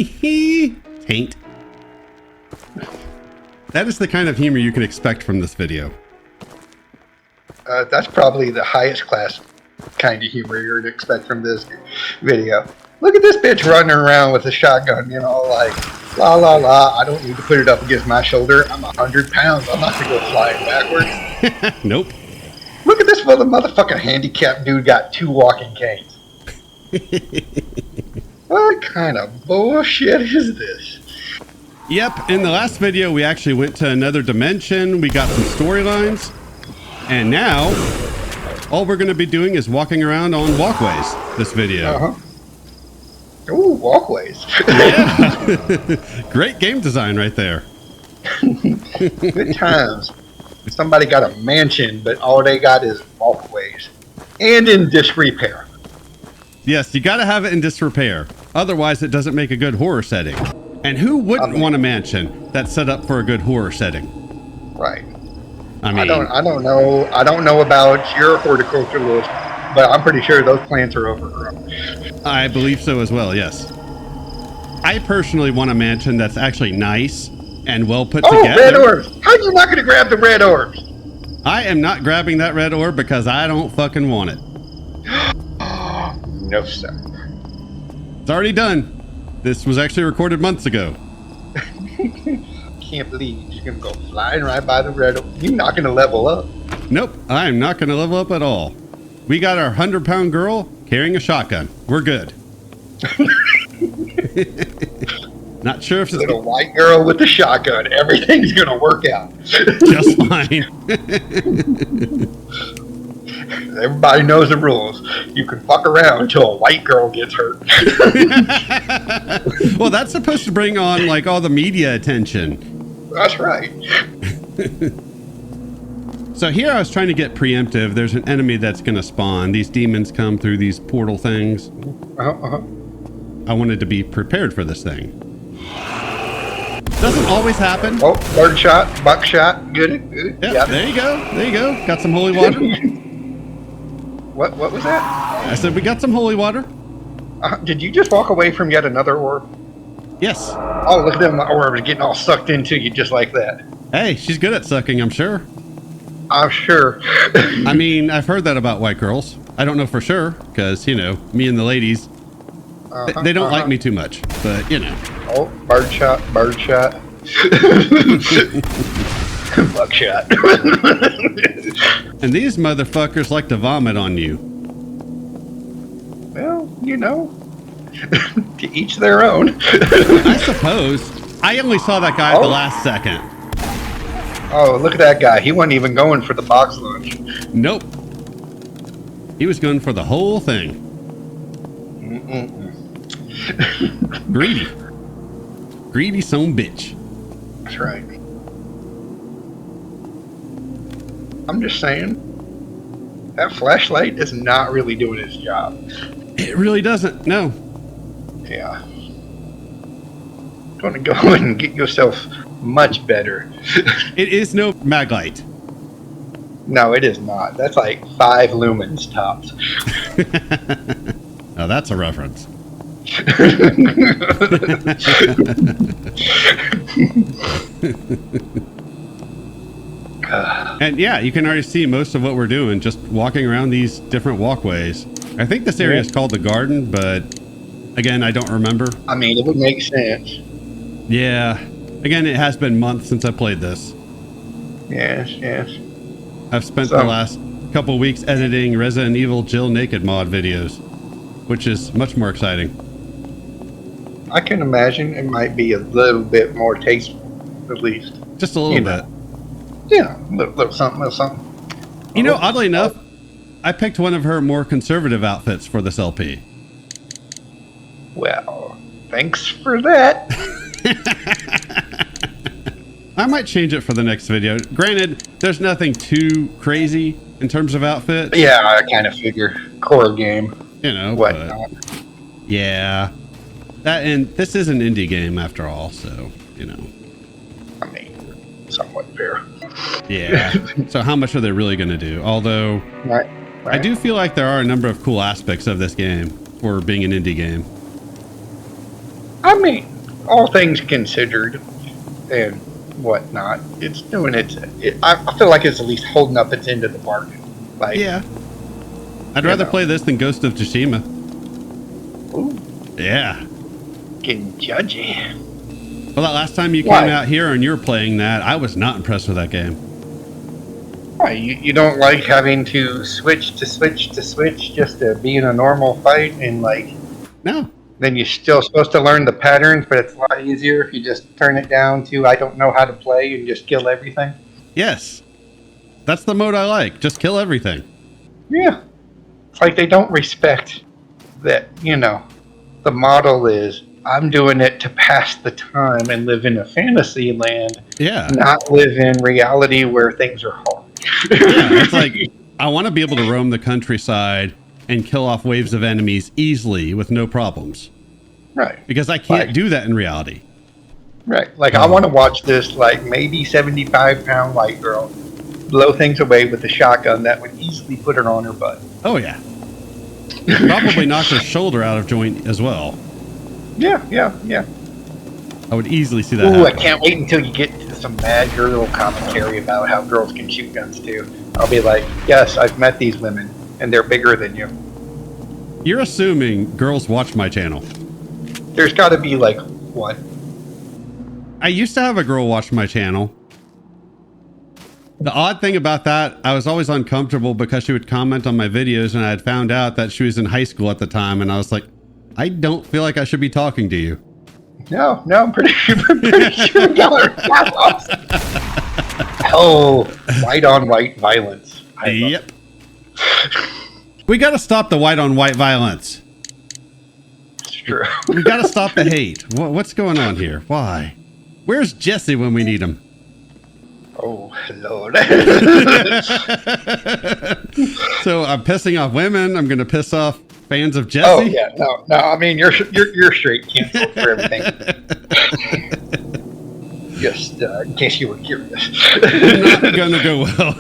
Taint. That is the kind of humor you can expect from this video. That's probably the highest class kind of humor you're to expect from this video. Look at this bitch running around with a shotgun, you know, like, la la la, I don't need to put it up against my shoulder. I'm 100 pounds. I'm not going to go flying backwards. Nope. Look at this motherfucking handicapped dude got 2 walking canes. What kind of bullshit is this? Yep, in the last video, we actually went to another dimension. We got some storylines. And now, all we're going to be doing is walking around on walkways this video. Uh-huh. Ooh, walkways. Yeah. Great game design right there. Good times. Somebody got a mansion, but all they got is walkways. And in disrepair. Yes, you got to have it in disrepair. Otherwise, it doesn't make a good horror setting. And who wouldn't want a mansion that's set up for a good horror setting? Right. I mean, I don't know about your horticulturalist, but I'm pretty sure those plants are overgrown. I believe so as well, yes. I personally want a mansion that's actually nice and well put together. Oh, red orbs! How are you not going to grab the red orbs? I am not grabbing that red orb because I don't fucking want it. No, sir. It's already done. This was actually recorded months ago. Can't believe you're going to go flying right by the red orb. You're not going to level up. Nope, I'm not going to level up at all. We got our 100-pound girl carrying a shotgun. We're good. Not sure if it's a white girl with a shotgun. Everything's going to work out. Just fine. Everybody knows the rules. You can fuck around until a white girl gets hurt. Well, that's supposed to bring on like all the media attention. That's right. So here I was trying to get preemptive. There's an enemy that's going to spawn. These demons come through these portal things. I wanted to be prepared for this thing. Doesn't always happen. Oh, birdshot, buckshot. Good. Yep. There you go. There you go. Got some holy water. What was that? I said we got some holy water. Did you just walk away from yet another orb? Yes. Oh, look at them orbs getting all sucked into you just like that. Hey, she's good at sucking, I'm sure. I'm sure. I mean, I've heard that about white girls. I don't know for sure, because, you know, me and the ladies, they don't like me too much, but, you know. Oh, birdshot. Buckshot. And these motherfuckers like to vomit on you. Well, you know, to each their own. I suppose. I only saw that guy at the last second. Oh, look at that guy. He wasn't even going for the box lunch. Nope. He was going for the whole thing. Greedy son bitch. That's right. I'm just saying, that flashlight is not really doing its job. It really doesn't, no. Yeah. Going to go and get yourself much better. It is no mag light. No, it is not. That's like 5 lumens tops. Now that's a reference. And yeah, you can already see most of what we're doing, just walking around these different walkways. I think this area is called the garden, but again, I don't remember. I mean, it would make sense. Yeah. Again, it has been months since I played this. Yes. I've spent the last couple of weeks editing Resident Evil Jill Naked mod videos, which is much more exciting. I can imagine it might be a little bit more tasteful, at least. Just a little bit. Yeah, little something. You know, oddly enough, I picked one of her more conservative outfits for this LP. Well, thanks for that. I might change it for the next video. Granted, there's nothing too crazy in terms of outfits. Yeah, I kind of figure. Core game. You know, whatnot. Yeah. That, and this is an indie game after all, so, you know. I mean, somewhat fair. Yeah. So how much are they really going to do? Although, right. I do feel like there are a number of cool aspects of this game for being an indie game. I mean, all things considered and whatnot, it's doing I feel like it's at least holding up its end of the bargain. Like, Yeah. I'd rather play this than Ghost of Tsushima. Ooh, Yeah. getting judgy. Well, that last time you came out here and you were playing that, I was not impressed with that game. Why, you don't like having to switch just to be in a normal fight, and like, No. then you're still supposed to learn the patterns, but it's a lot easier if you just turn it down to I don't know how to play and just kill everything. Yes. That's the mode I like. Just kill everything. Yeah. It's like they don't respect that, the model is I'm doing it to pass the time and live in a fantasy land, Yeah. not live in reality where things are hard. Yeah, it's like I want to be able to roam the countryside and kill off waves of enemies easily with no problems. Right. Because I can't do that in reality. Right. Like, I want to watch this, like, maybe 75-pound white girl blow things away with a shotgun that would easily put her on her butt. Oh, yeah. Probably knock her shoulder out of joint as well. Yeah. I would easily see that Ooh, I happen. can't wait until you get to some mad girl commentary about how girls can shoot guns, too. I'll be like, yes, I've met these women, and they're bigger than you. You're assuming girls watch my channel. There's got to be, like, what? I used to have a girl watch my channel. The odd thing about that, I was always uncomfortable because she would comment on my videos, and I had found out that she was in high school at the time, and I was like, I don't feel like I should be talking to you. No, I'm pretty sure y'all are awesome. Oh, white on white violence. Yep. We got to stop the white on white violence. It's true. We got to stop the hate. What's going on here? Why? Where's Jesse when we need him? Oh, Lord. So I'm pissing off women. I'm going to piss off fans of Jesse. Oh yeah, no. I mean, you're straight canceled for everything. Just in case you were curious. Not gonna go well.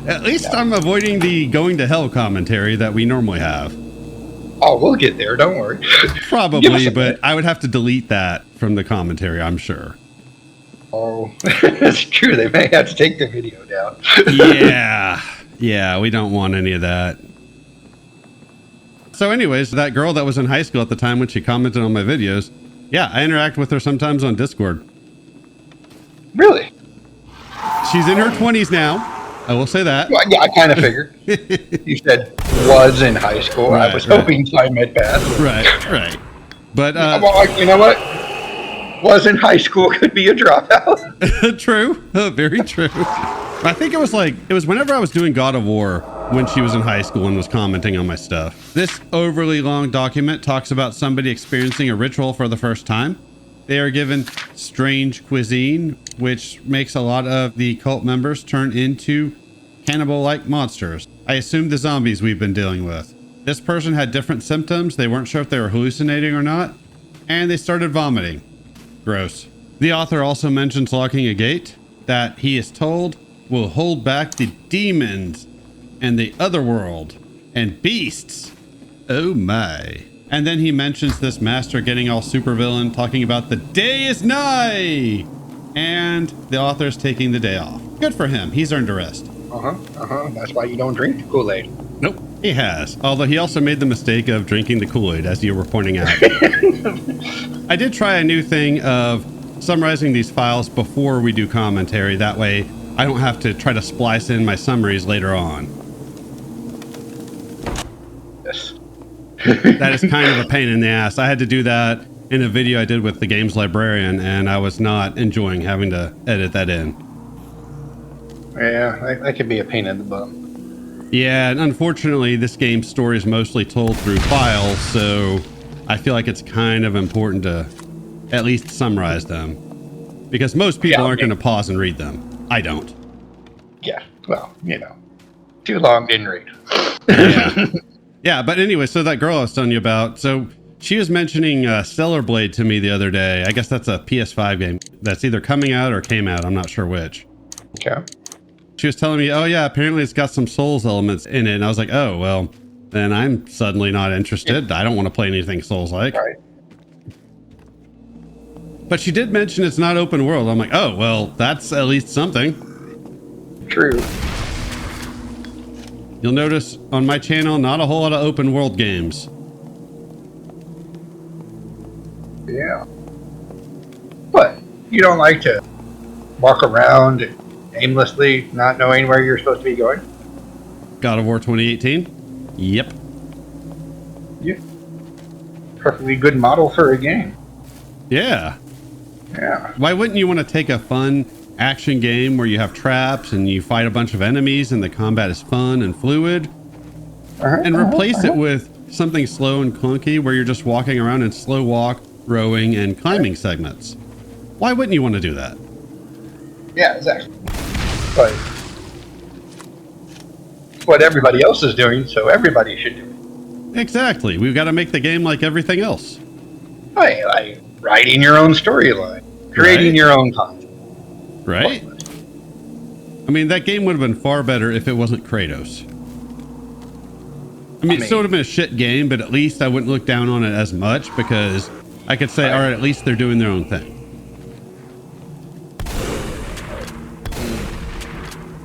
At least I'm avoiding the going to hell commentary that we normally have. Oh, we'll get there. Don't worry. Probably, but I would have to delete that from the commentary, I'm sure. Oh, that's true. They may have to take the video down. Yeah, we don't want any of that. So anyways, that girl that was in high school at the time when she commented on my videos, yeah, I interact with her sometimes on Discord. Really? She's in her 20s now. I will say that. Well, yeah, I kind of figured. You said was in high school. Right, I was hoping time had passed. Right. But well, you know what? Was in high school could be a dropout. True. Very true. I think it was whenever I was doing God of War when she was in high school and was commenting on my stuff. This overly long document talks about somebody experiencing a ritual for the first time. They are given strange cuisine, which makes a lot of the cult members turn into cannibal-like monsters. I assume the zombies we've been dealing with. This person had different symptoms. They weren't sure if they were hallucinating or not, and they started vomiting. Gross. The author also mentions locking a gate that he is told will hold back the demons and the other world and beasts. Oh my. And then he mentions this master getting all supervillain, talking about the day is nigh, and the author's taking the day off. Good for him. He's earned a rest. That's why you don't drink the Kool-Aid. Nope, he has. Although he also made the mistake of drinking the Kool-Aid, as you were pointing out. I did try a new thing of summarizing these files before we do commentary. That way I don't have to try to splice in my summaries later on. Yes. That is kind of a pain in the ass. I had to do that in a video I did with the games librarian, and I was not enjoying having to edit that in. Yeah, that could be a pain in the bum. Yeah, and unfortunately, this game's story is mostly told through files, so I feel like it's kind of important to at least summarize them. Because most people aren't going to pause and read them. I don't. Yeah, well, too long, didn't read. Yeah. Yeah, but anyway, so that girl I was telling you about, so she was mentioning Stellar Blade to me the other day. I guess that's a PS5 game that's either coming out or came out. I'm not sure which. Okay. She was telling me, oh yeah, apparently it's got some Souls elements in it. And I was like, oh, well, then I'm suddenly not interested. I don't want to play anything Souls-like. Right. But she did mention it's not open world. I'm like, oh, well, that's at least something. True. You'll notice on my channel, not a whole lot of open world games. Yeah. What? You don't like to walk around aimlessly, not knowing where you're supposed to be going? God of War 2018? Yep. Yeah. Perfectly good model for a game. Yeah. Yeah. Why wouldn't you want to take a fun action game where you have traps and you fight a bunch of enemies and the combat is fun and fluid, and replace it with something slow and clunky where you're just walking around in slow walk, rowing, and climbing segments? Why wouldn't you want to do that? Yeah, exactly. But it's what everybody else is doing, so everybody should do it. Exactly. We've got to make the game like everything else. Like writing your own storyline, creating your own content. Right? I mean, that game would have been far better if it wasn't Kratos. I mean, it still would have been a shit game, but at least I wouldn't look down on it as much because I could say, all right, at least they're doing their own thing.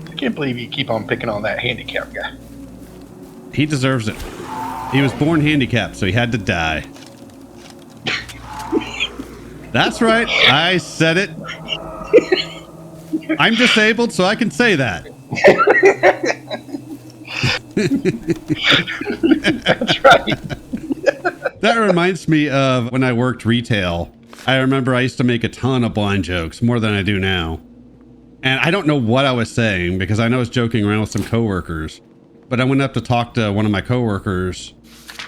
I can't believe you keep on picking on that handicap guy. He deserves it. He was born handicapped, so he had to die. That's right. I said it. I'm disabled, so I can say that. That's right. That reminds me of when I worked retail. I remember I used to make a ton of blind jokes, more than I do now. And I don't know what I was saying because I know I was joking around with some coworkers. But I went up to talk to one of my coworkers.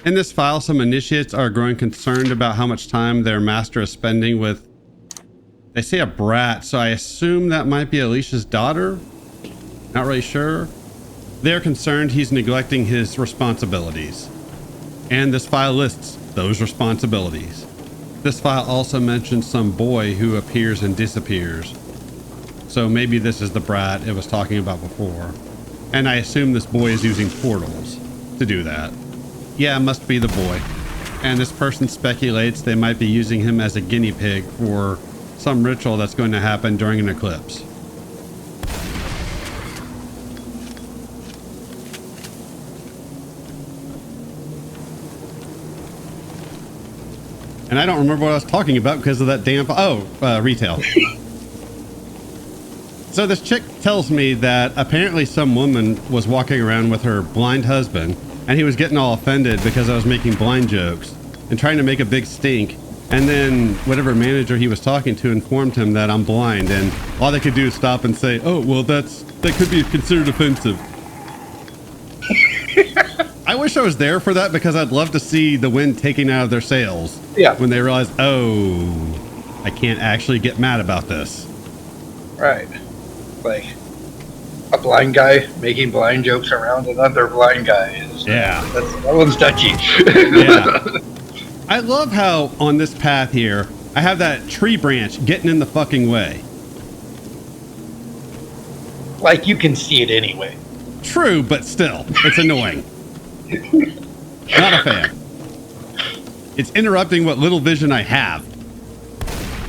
In this file, some initiates are growing concerned about how much time their master is spending with, they say, a brat, so I assume that might be Alicia's daughter. Not really sure. They're concerned he's neglecting his responsibilities. And this file lists those responsibilities. This file also mentions some boy who appears and disappears. So maybe this is the brat it was talking about before. And I assume this boy is using portals to do that. Yeah, it must be the boy. And this person speculates they might be using him as a guinea pig for some ritual that's going to happen during an eclipse. And I don't remember what I was talking about because of that damn... retail. So this chick tells me that apparently some woman was walking around with her blind husband and he was getting all offended because I was making blind jokes and trying to make a big stink. And then whatever manager he was talking to informed him that I'm blind, and all they could do is stop and say, oh, well, that could be considered offensive. I wish I was there for that because I'd love to see the wind taking out of their sails. Yeah. When they realize, oh, I can't actually get mad about this. Right. Like a blind guy making blind jokes around another blind guy. That one's touchy. Yeah. I love how on this path here, I have that tree branch getting in the fucking way. Like you can see it anyway. True, but still, it's annoying. Not a fan. It's interrupting what little vision I have.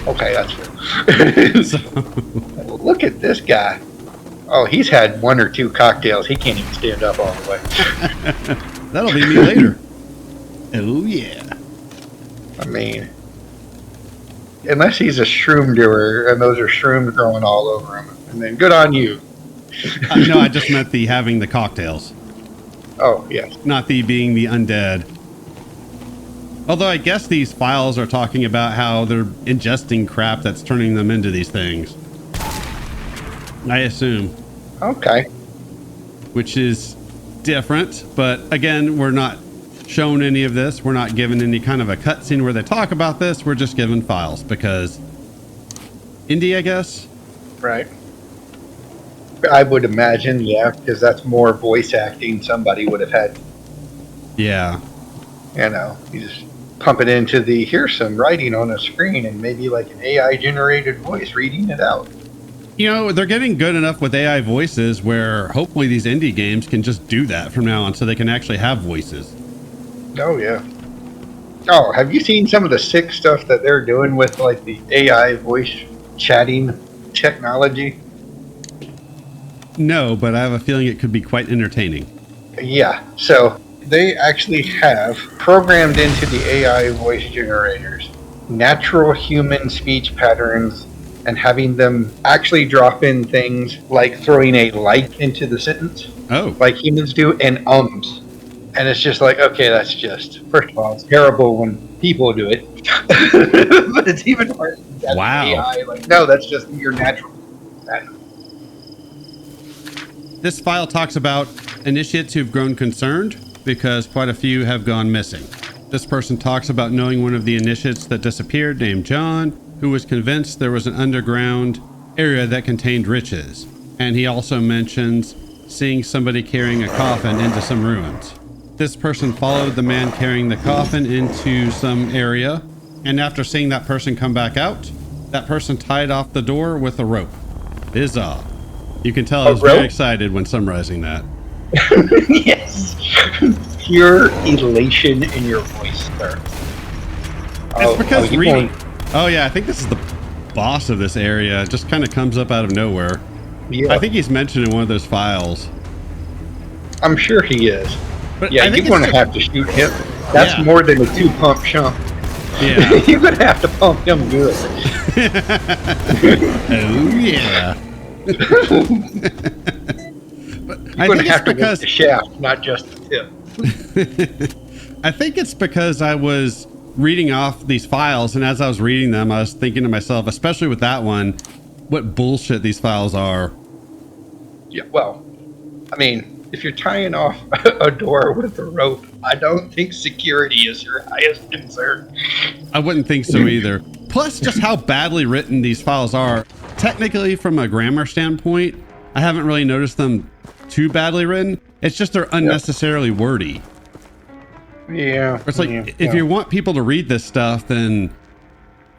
Okay, that's true. So, look at this guy. Oh, he's had one or two cocktails. He can't even stand up all the way. That'll be me later. Oh, yeah. I mean, unless he's a shroom doer and those are shrooms growing all over him, and then good on you. No, I just meant the having the cocktails. Oh, yes. Not the being the undead. Although I guess these files are talking about how they're ingesting crap that's turning them into these things. I assume. Okay. Which is different, but again, we're not shown any of this. We're not given any kind of a cutscene where they talk about this. We're just given files because indie, I guess. Right. I would imagine, yeah, because that's more voice acting somebody would have had. Yeah. You know, you just pump it into the, here's some writing on a screen and maybe like an AI generated voice reading it out. You know, they're getting good enough with AI voices where hopefully these indie games can just do that from now on so they can actually have voices. Oh, yeah. Oh, have you seen some of the sick stuff that they're doing with like the AI voice chatting technology? No, but I have a feeling it could be quite entertaining. Yeah, so they actually have programmed into the AI voice generators natural human speech patterns and having them actually drop in things like throwing a like into the sentence, Oh, like humans do, and ums. And it's just like, okay, that's just, first of all, it's terrible when people do it. But it's even worse that wow. AI, like, no, that's just your natural pattern. This file talks about initiates who've grown concerned because quite a few have gone missing. This person talks about knowing one of the initiates that disappeared named John, who was convinced there was an underground area that contained riches. And he also mentions seeing somebody carrying a coffin into some ruins. This person followed the man carrying the coffin into some area, and after seeing that person come back out, that person tied off the door with a rope. Bizarre. You can tell I was very excited when summarizing that. Yes. Pure elation in your voice, sir. It's because reading. Oh yeah, I think this is the boss of this area. It just kind of comes up out of nowhere. Yeah. I think he's mentioned in one of those files. I'm sure he is. But yeah, you're going to have to shoot him. That's more than a 2-pump chump. Yeah. You're going to have to pump him good. Oh yeah. But you're going to have to work the shaft, not just the tip. I think it's because I was reading off these files, and as I was reading them, I was thinking to myself, especially with that one, what bullshit these files are. Yeah, well, I mean, if you're tying off a door with a rope, I don't think security is your highest concern. I wouldn't think so either. Plus, just how badly written these files are. Technically, from a grammar standpoint, I haven't really noticed them too badly written. It's just they're unnecessarily wordy. Yeah. It's like, if you want people to read this stuff, then...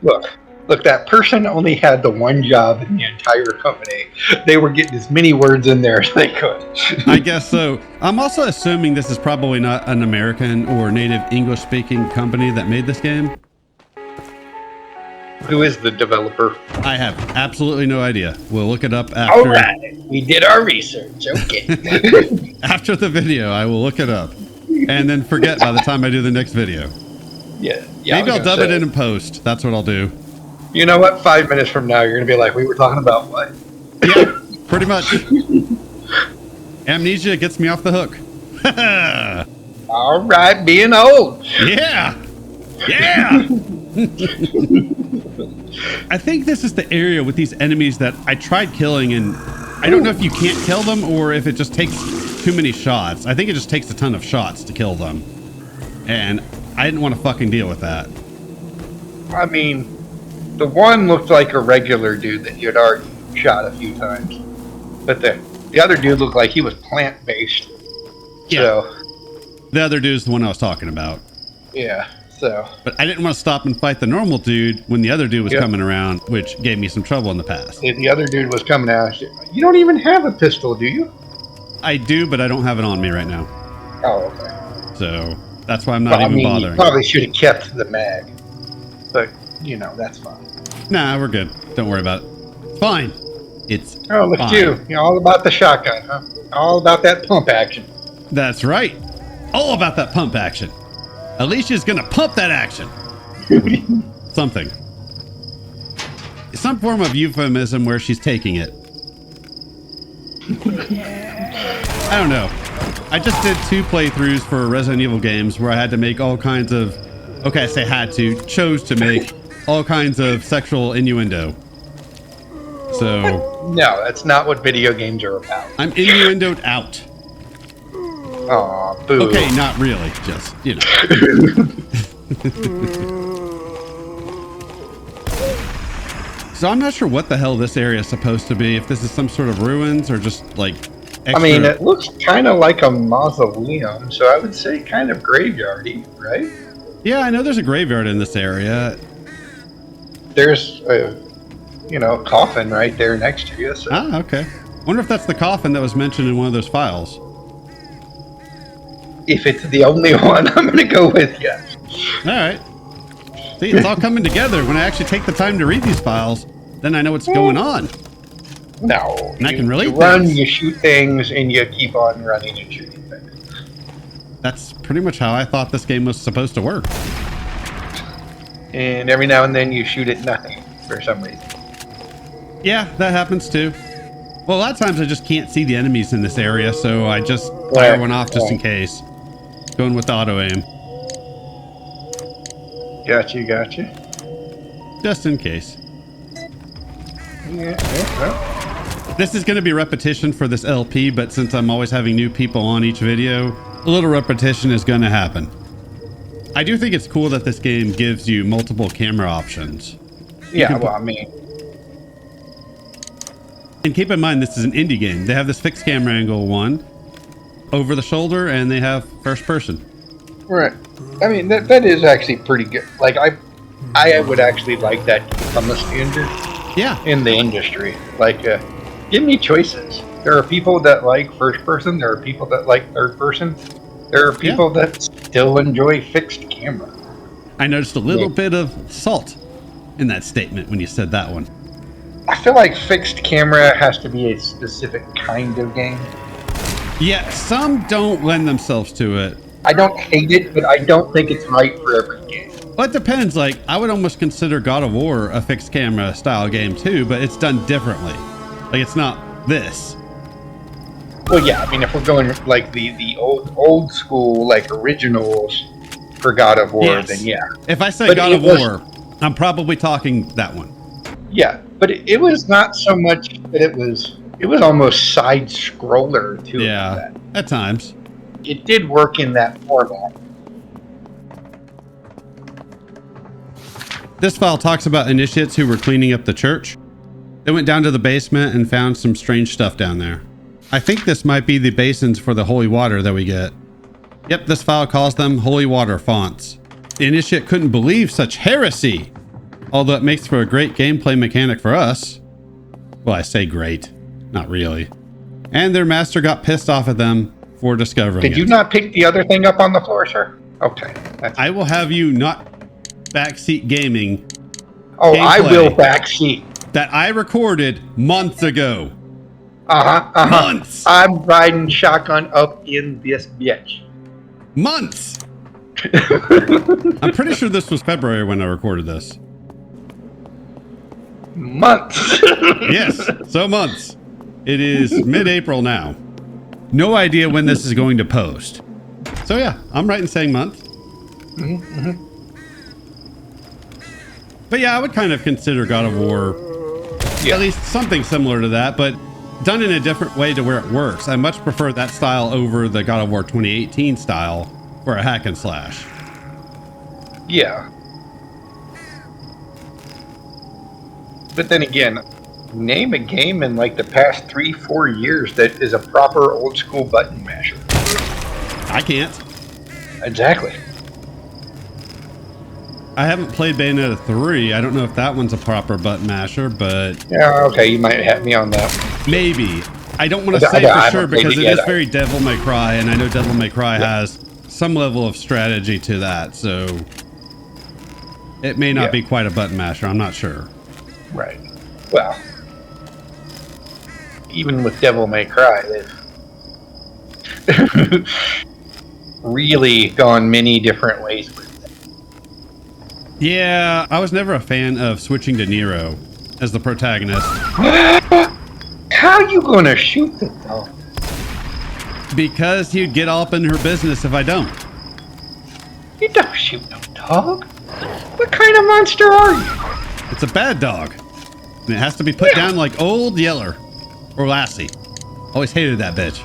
Look, that person only had the one job in the entire company. They were getting as many words in there as they could. I guess so. I'm also assuming this is probably not an American or native English-speaking company that made this game. Who is the developer? I have absolutely no idea. We'll look it up after. All right, we did our research. Okay. After the video, I will look it up, and then forget by the time I do the next video. Yeah. Maybe I'll dub it in post. That's what I'll do. You know what? 5 minutes from now, you're gonna be like, we were talking about what? Yeah, pretty much. Amnesia gets me off the hook. All right, being old. Yeah. Yeah. I think this is the area with these enemies that I tried killing, and I don't know if you can't kill them or if it just takes too many shots. I think it just takes a ton of shots to kill them, and I didn't want to fucking deal with that. I mean, the one looked like a regular dude that you had already shot a few times, but the other dude looked like he was plant-based. Yeah. So, the other dude's the one I was talking about. Yeah. So. But I didn't want to stop and fight the normal dude when the other dude was coming around, which gave me some trouble in the past. The other dude was coming at you. You don't even have a pistol, do you? I do, but I don't have it on me right now. Oh, okay. So that's why I'm not even bothering. You probably should have kept the mag. But, you know, that's fine. Nah, we're good. Don't worry about it. It's fine. It's Oh, look at you. You're all about the shotgun, huh? All about that pump action. That's right. All about that pump action. Alicia's gonna pump that action. Something. Some form of euphemism where she's taking it. I don't know. I just did 2 playthroughs for Resident Evil games where I had to make all kinds of... Okay, I say had to. Chose to make all kinds of sexual innuendo. So... No, that's not what video games are about. I'm innuendoed out. Aw, boo. Okay, not really. Just, you know. So I'm not sure what the hell this area is supposed to be. If this is some sort of ruins or just like extra... I mean, it looks kind of like a mausoleum, so I would say kind of graveyardy, right? Yeah, I know there's a graveyard in this area. There's a, coffin right there next to you. So. Ah, okay. Wonder if that's the coffin that was mentioned in one of those files. If it's the only one, I'm going to go with you. All right. See, it's all coming together. When I actually take the time to read these files, then I know what's going on. No. And I can relate you run, things. you shoot things, and you keep on running and shooting things. That's pretty much how I thought this game was supposed to work. And every now and then you shoot at nothing for some reason. Yeah, that happens too. Well, a lot of times I just can't see the enemies in this area, so I just fire one off just in case. Going with auto aim. Gotcha. Just in case. Yeah. This is going to be repetition for this LP, but since I'm always having new people on each video, a little repetition is going to happen. I do think it's cool that this game gives you multiple camera options. Yeah, well, I mean... And keep in mind, this is an indie game. They have this fixed camera angle one, over the shoulder, and they have first person. Right. I mean, that is actually pretty good. Like, I would actually like that to become a standard. Yeah. In the industry. Like, give me choices. There are people that like first person. There are people that like third person. There are people that still enjoy fixed camera. I noticed a little bit of salt in that statement when you said that one. I feel like fixed camera has to be a specific kind of game. Yeah, some don't lend themselves to it. I don't hate it, but I don't think it's right for every game. Well, it depends. Like, I would almost consider God of War a fixed camera style game too, but it's done differently. Like, it's not this. Well, yeah, I mean, if we're going like the old school, like originals for God of War, then yeah. If I say But God of was, War, I'm probably talking that one. Yeah, but it was not so much that it was almost side scroller too. Yeah, at times. It did work in that format. This file talks about initiates who were cleaning up the church. They went down to the basement and found some strange stuff down there. I think this might be the basins for the holy water that we get. Yep, this file calls them holy water fonts. The initiate couldn't believe such heresy, although it makes for a great gameplay mechanic for us. Well, I say great, not really. And their master got pissed off at them for discovering it. Did you not pick the other thing up on the floor, sir? Okay. I will have you not backseat gaming. Oh, I will backseat. That I recorded months ago. Months. I'm riding shotgun up in this bitch. Months. I'm pretty sure this was February when I recorded this. Months. Yes, so months. It is mid-April now. No idea when this is going to post. So yeah, I'm right in saying month. Mm-hmm. But yeah, I would kind of consider God of War at least something similar to that, but done in a different way to where it works. I much prefer that style over the God of War 2018 style for a hack and slash. Yeah. But then again, name a game in like the past 3-4 years that is a proper old school button masher. I can't. Exactly. I haven't played Bayonetta 3. I don't know if that one's a proper button masher, but... Yeah, okay, you might have me on that. Maybe. I don't want to say for sure because it is very Devil May Cry, and I know Devil May Cry has some level of strategy to that, so... It may not be quite a button masher, I'm not sure. Right. Well, even with Devil May Cry, they've really gone many different ways with it. Yeah, I was never a fan of switching to Nero as the protagonist. How are you going to shoot the dog? Because he'd get all up in her business if I don't. You don't shoot no dog. What kind of monster are you? It's a bad dog. And it has to be put down like old Yeller. Or Lassie. Always hated that bitch.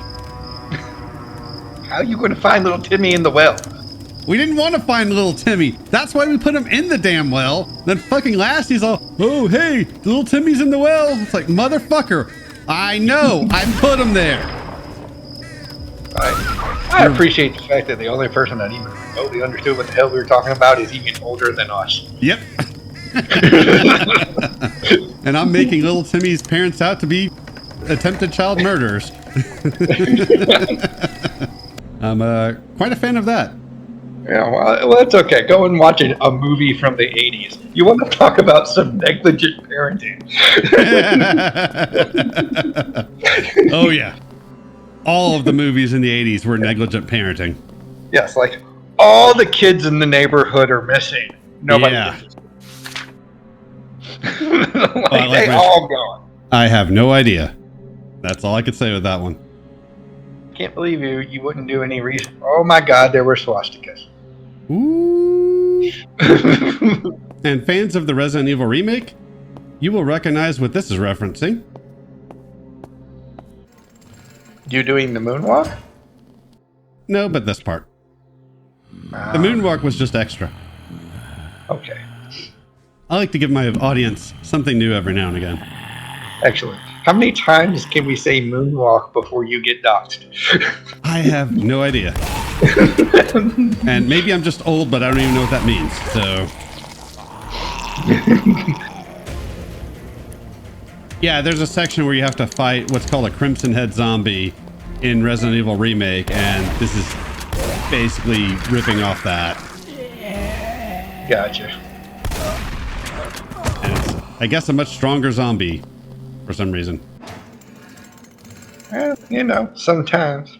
How are you going to find little Timmy in the well? We didn't want to find little Timmy. That's why we put him in the damn well. Then fucking Lassie's all, oh, hey, little Timmy's in the well. It's like, motherfucker. I know. I put him there. I appreciate the fact that the only person that even remotely understood what the hell we were talking about is even older than us. Yep. And I'm making little Timmy's parents out to be attempted child murderers. I'm quite a fan of that. Yeah, well, it's okay. Go and watch a movie from the 80s. You want to talk about some negligent parenting? Oh, yeah. All of the movies in the 80s were negligent parenting. Yes, like all the kids in the neighborhood are missing. Nobody Yeah. gives a like, they all gone. I have no idea. That's all I could say with that one. Can't believe you wouldn't do any research. Oh my God, there were swastikas. Ooh. And fans of the Resident Evil remake, you will recognize what this is referencing. You doing the moonwalk? No, but this part. The moonwalk was just extra. Okay. I like to give my audience something new every now and again. Excellent. How many times can we say moonwalk before you get doxxed? I have no idea. And maybe I'm just old, but I don't even know what that means. So. Yeah, there's a section where you have to fight what's called a Crimson Head zombie in Resident Evil Remake, and this is basically ripping off that. Gotcha. And it's, I guess, a much stronger zombie for some reason. Well, you know, sometimes.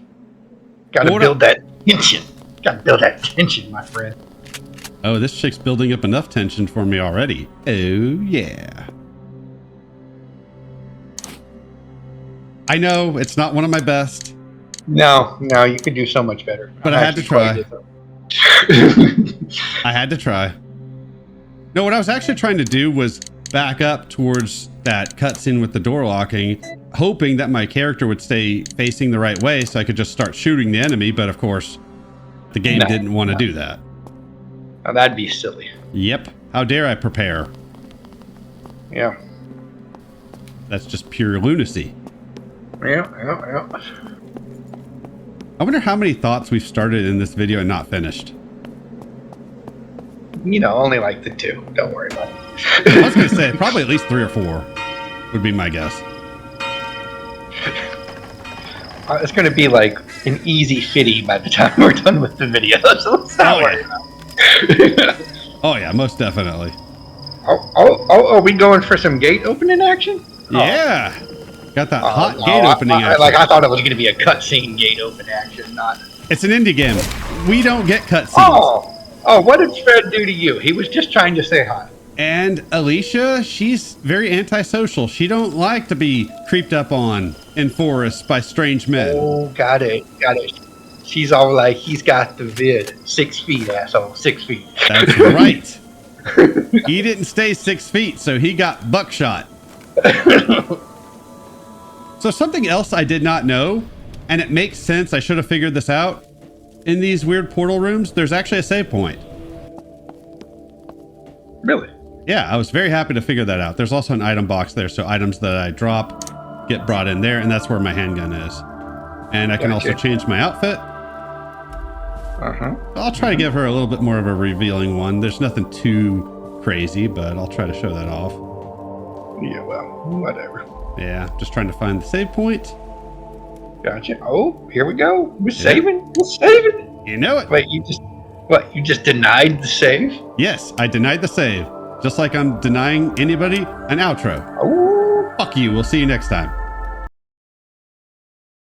Gotta build that tension. Gotta build that tension, my friend. Oh, this chick's building up enough tension for me already. Oh, yeah. I know, it's not one of my best. No, you could do so much better. But I had to try. I had to try. No, what I was actually trying to do was back up towards that cutscene with the door locking, hoping that my character would stay facing the right way so I could just start shooting the enemy, but of course, the game didn't want to do that. Now, that'd be silly. Yep. How dare I prepare? Yeah. That's just pure lunacy. Yeah. I wonder how many thoughts we've started in this video and not finished. You know, only like the 2. Don't worry about it. I was going to say, probably at least 3 or 4 would be my guess. It's going to be like an easy fitty by the time we're done with the video. So let's not worry about it. Oh, yeah, most definitely. Are we going for some gate opening action? Yeah. Got that hot gate opening action. I thought it was going to be a cutscene gate open action, not... It's an indie game. We don't get cutscenes. Oh, what did Fred do to you? He was just trying to say hi. And Alicia, she's very antisocial. She don't like to be creeped up on in forests by strange men. Oh, got it. She's all like, he's got the vid. 6 feet, asshole. 6 feet. That's right. He didn't stay 6 feet, so he got buckshot. So something else I did not know, and it makes sense, I should have figured this out. In these weird portal rooms, there's actually a save point. Really? Yeah, I was very happy to figure that out. There's also an item box there, so items that I drop get brought in there, and that's where my handgun is. And I can also change my outfit. I'll try to give her a little bit more of a revealing one. There's nothing too crazy, but I'll try to show that off. Yeah, well, whatever. Yeah, just trying to find the save point. Gotcha. Oh, here we go. We're saving. We're saving. You know it. Wait, you just denied the save? Yes, I denied the save. Just like I'm denying anybody an outro. Oh. Fuck you. We'll see you next time.